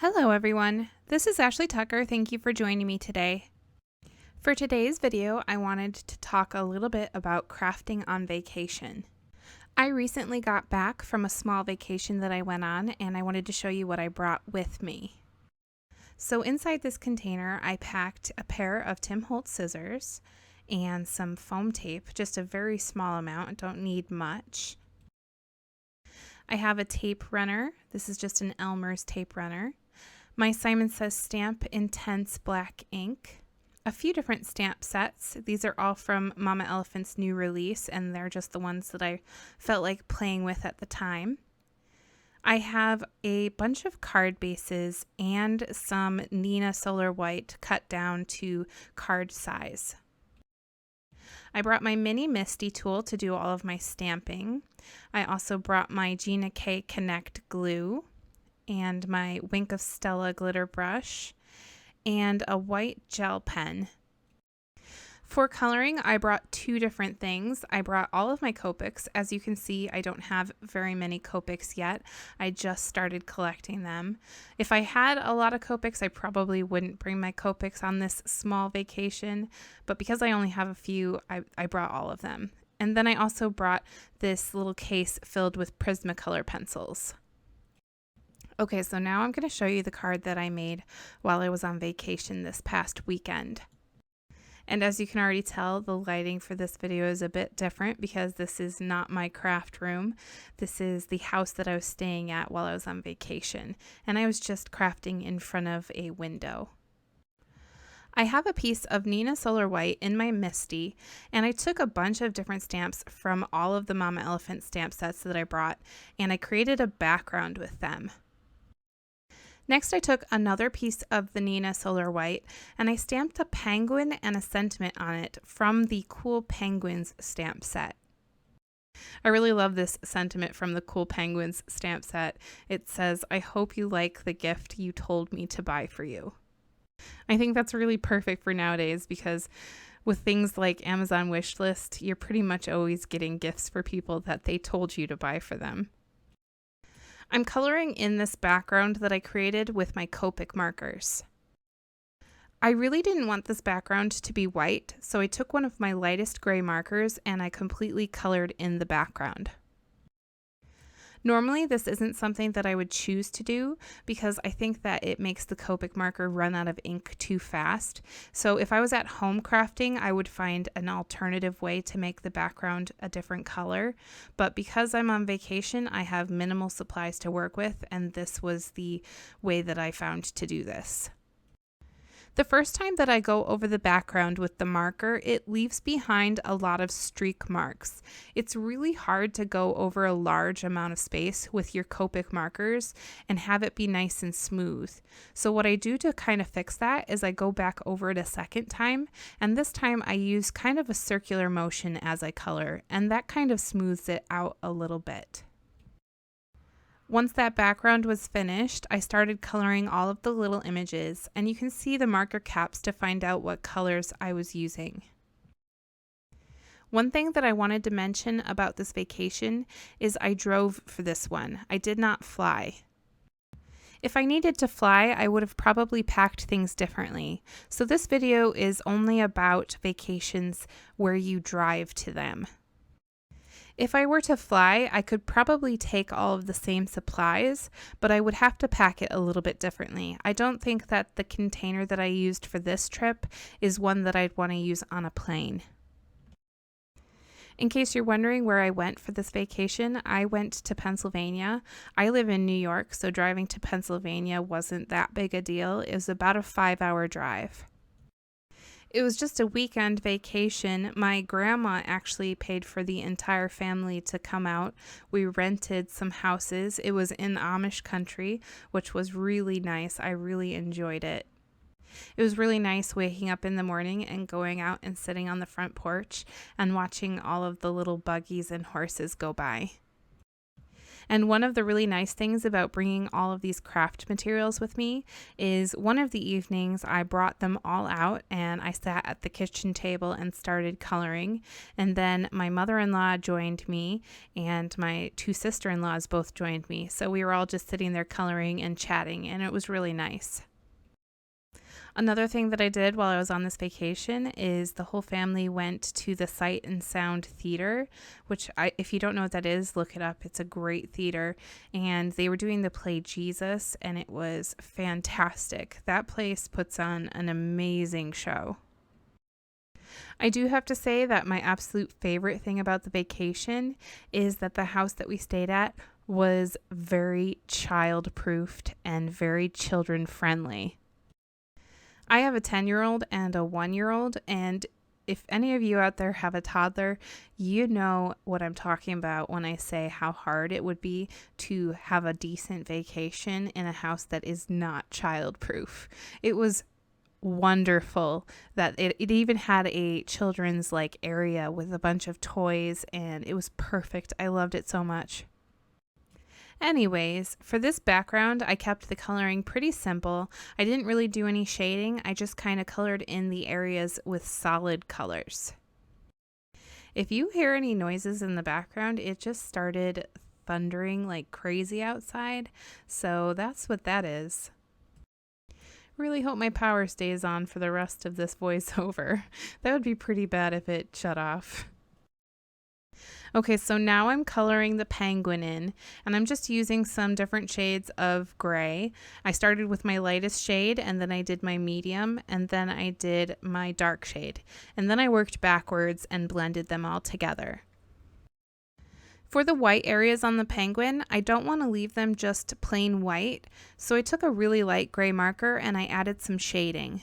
Hello everyone, this is Ashley Tucker. Thank you for joining me today. For today's video, I wanted to talk a little bit about crafting on vacation. I recently got back from a small vacation that I went on, and I wanted to show you what I brought with me. So inside this container, I packed a pair of Tim Holtz scissors and some foam tape, just a very small amount, don't need much. I have a tape runner. This is just an Elmer's tape runner. My Simon Says Stamp Intense Black ink. A few different stamp sets. These are all from Mama Elephant's new release, and they're just the ones that I felt like playing with at the time. I have a bunch of card bases and some Neenah Solar White cut down to card size. I brought my mini Misty tool to do all of my stamping. I also brought my Gina K Connect glue and my Wink of Stella glitter brush and a white gel pen. For coloring, I brought two different things. I brought all of my Copics. As you can see, I don't have very many Copics yet. I just started collecting them. If I had a lot of Copics, I probably wouldn't bring my Copics on this small vacation, but because I only have a few, I brought all of them. And then I also brought this little case filled with Prismacolor pencils. Okay, so now I'm going to show you the card that I made while I was on vacation this past weekend. And as you can already tell, the lighting for this video is a bit different because this is not my craft room. This is the house that I was staying at while I was on vacation, and I was just crafting in front of a window. I have a piece of Neenah Solar White in my Misty, and I took a bunch of different stamps from all of the Mama Elephant stamp sets that I brought, and I created a background with them. Next, I took another piece of the Neenah Solar White and I stamped a penguin and a sentiment on it from the Cool Penguins stamp set. I really love this sentiment from the Cool Penguins stamp set. It says, "I hope you like the gift you told me to buy for you." I think that's really perfect for nowadays because with things like Amazon wishlist, you're pretty much always getting gifts for people that they told you to buy for them. I'm coloring in this background that I created with my Copic markers. I really didn't want this background to be white, so I took one of my lightest gray markers and I completely colored in the background. Normally, this isn't something that I would choose to do because I think that it makes the Copic marker run out of ink too fast. So if I was at home crafting, I would find an alternative way to make the background a different color. But because I'm on vacation, I have minimal supplies to work with, and this was the way that I found to do this. The first time that I go over the background with the marker, it leaves behind a lot of streak marks. It's really hard to go over a large amount of space with your Copic markers and have it be nice and smooth. So what I do to kind of fix that is I go back over it a second time, and this time I use kind of a circular motion as I color, and that kind of smooths it out a little bit. Once that background was finished, I started coloring all of the little images, and you can see the marker caps to find out what colors I was using. One thing that I wanted to mention about this vacation is I drove for this one. I did not fly. If I needed to fly, I would have probably packed things differently. So this video is only about vacations where you drive to them. If I were to fly, I could probably take all of the same supplies, but I would have to pack it a little bit differently. I don't think that the container that I used for this trip is one that I'd want to use on a plane. In case you're wondering where I went for this vacation, I went to Pennsylvania. I live in New York, so driving to Pennsylvania wasn't that big a deal. It was about a 5-hour drive. It was just a weekend vacation. My grandma actually paid for the entire family to come out. We rented some houses. It was in Amish country, which was really nice. I really enjoyed it. It was really nice waking up in the morning and going out and sitting on the front porch and watching all of the little buggies and horses go by. And one of the really nice things about bringing all of these craft materials with me is one of the evenings I brought them all out and I sat at the kitchen table and started coloring. And then my mother-in-law joined me and my two sister-in-laws both joined me. So we were all just sitting there coloring and chatting, and it was really nice. Another thing that I did while I was on this vacation is the whole family went to the Sight and Sound Theater, which if you don't know what that is, look it up. It's a great theater. And they were doing the play Jesus, and it was fantastic. That place puts on an amazing show. I do have to say that my absolute favorite thing about the vacation is that the house that we stayed at was very child-proofed and very children-friendly. I have a 10-year-old and a 1-year-old, and if any of you out there have a toddler, you know what I'm talking about when I say how hard it would be to have a decent vacation in a house that is not child-proof. It was wonderful that it even had a children's area with a bunch of toys, and it was perfect. I loved it so much. Anyways, for this background, I kept the coloring pretty simple. I didn't really do any shading. I just kind of colored in the areas with solid colors. If you hear any noises in the background, it just started thundering like crazy outside. So that's what that is. Really hope my power stays on for the rest of this voiceover. That would be pretty bad if it shut off. Okay, so now I'm coloring the penguin in, and I'm just using some different shades of gray. I started with my lightest shade, and then I did my medium, and then I did my dark shade. And then I worked backwards and blended them all together. For the white areas on the penguin, I don't want to leave them just plain white, so I took a really light gray marker and I added some shading.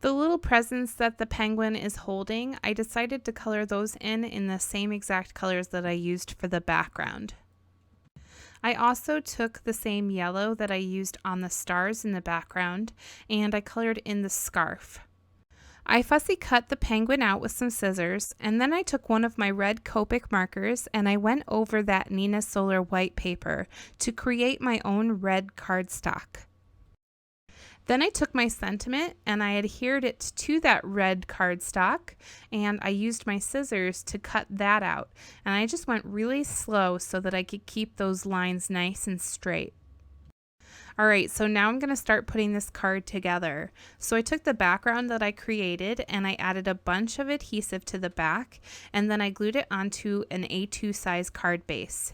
The little presents that the penguin is holding, I decided to color those in the same exact colors that I used for the background. I also took the same yellow that I used on the stars in the background, and I colored in the scarf. I fussy cut the penguin out with some scissors, and then I took one of my red Copic markers and I went over that Nina Solar white paper to create my own red cardstock. Then I took my sentiment and I adhered it to that red cardstock, and I used my scissors to cut that out. And I just went really slow so that I could keep those lines nice and straight. Alright, so now I'm going to start putting this card together. So I took the background that I created and I added a bunch of adhesive to the back, and then I glued it onto an A2 size card base.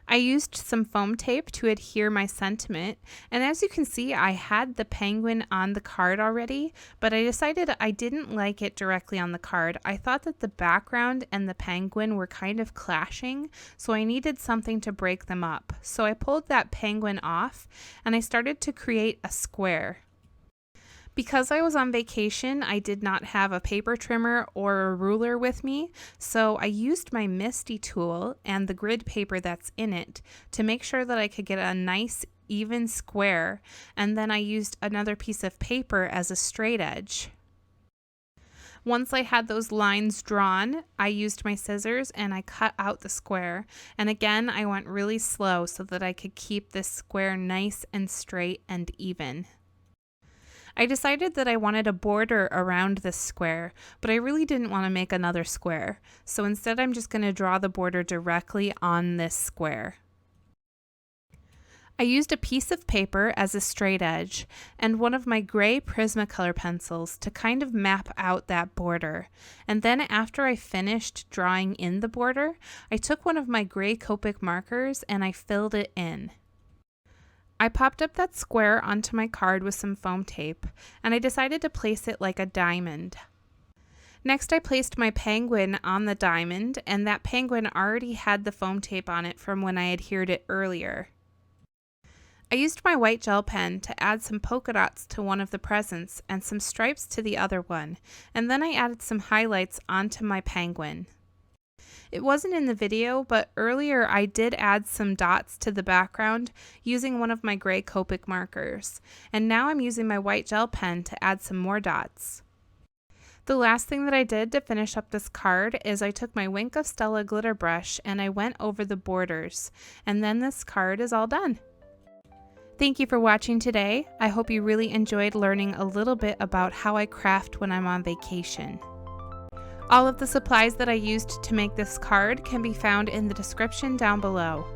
I used some foam tape to adhere my sentiment, and as you can see, I had the penguin on the card already, but I decided I didn't like it directly on the card. I thought that the background and the penguin were kind of clashing, so I needed something to break them up. So I pulled that penguin off, and I started to create a square. Because I was on vacation, I did not have a paper trimmer or a ruler with me, so I used my Misty tool and the grid paper that's in it to make sure that I could get a nice even square, and then I used another piece of paper as a straight edge. Once I had those lines drawn, I used my scissors and I cut out the square, and again I went really slow so that I could keep this square nice and straight and even. I decided that I wanted a border around this square, but I really didn't want to make another square, so instead I'm just going to draw the border directly on this square. I used a piece of paper as a straight edge and one of my gray Prismacolor pencils to kind of map out that border, and then after I finished drawing in the border, I took one of my gray Copic markers and I filled it in. I popped up that square onto my card with some foam tape, and I decided to place it like a diamond. Next, I placed my penguin on the diamond, and that penguin already had the foam tape on it from when I adhered it earlier. I used my white gel pen to add some polka dots to one of the presents and some stripes to the other one, and then I added some highlights onto my penguin. It wasn't in the video, but earlier I did add some dots to the background using one of my gray Copic markers, and now I'm using my white gel pen to add some more dots. The last thing that I did to finish up this card is I took my Wink of Stella glitter brush and I went over the borders, and then this card is all done. Thank you for watching today. I hope you really enjoyed learning a little bit about how I craft when I'm on vacation. All of the supplies that I used to make this card can be found in the description down below.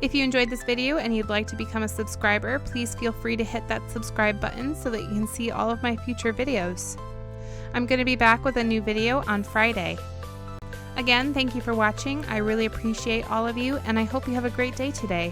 If you enjoyed this video and you'd like to become a subscriber, please feel free to hit that subscribe button so that you can see all of my future videos. I'm going to be back with a new video on Friday. Again, thank you for watching. I really appreciate all of you, and I hope you have a great day today.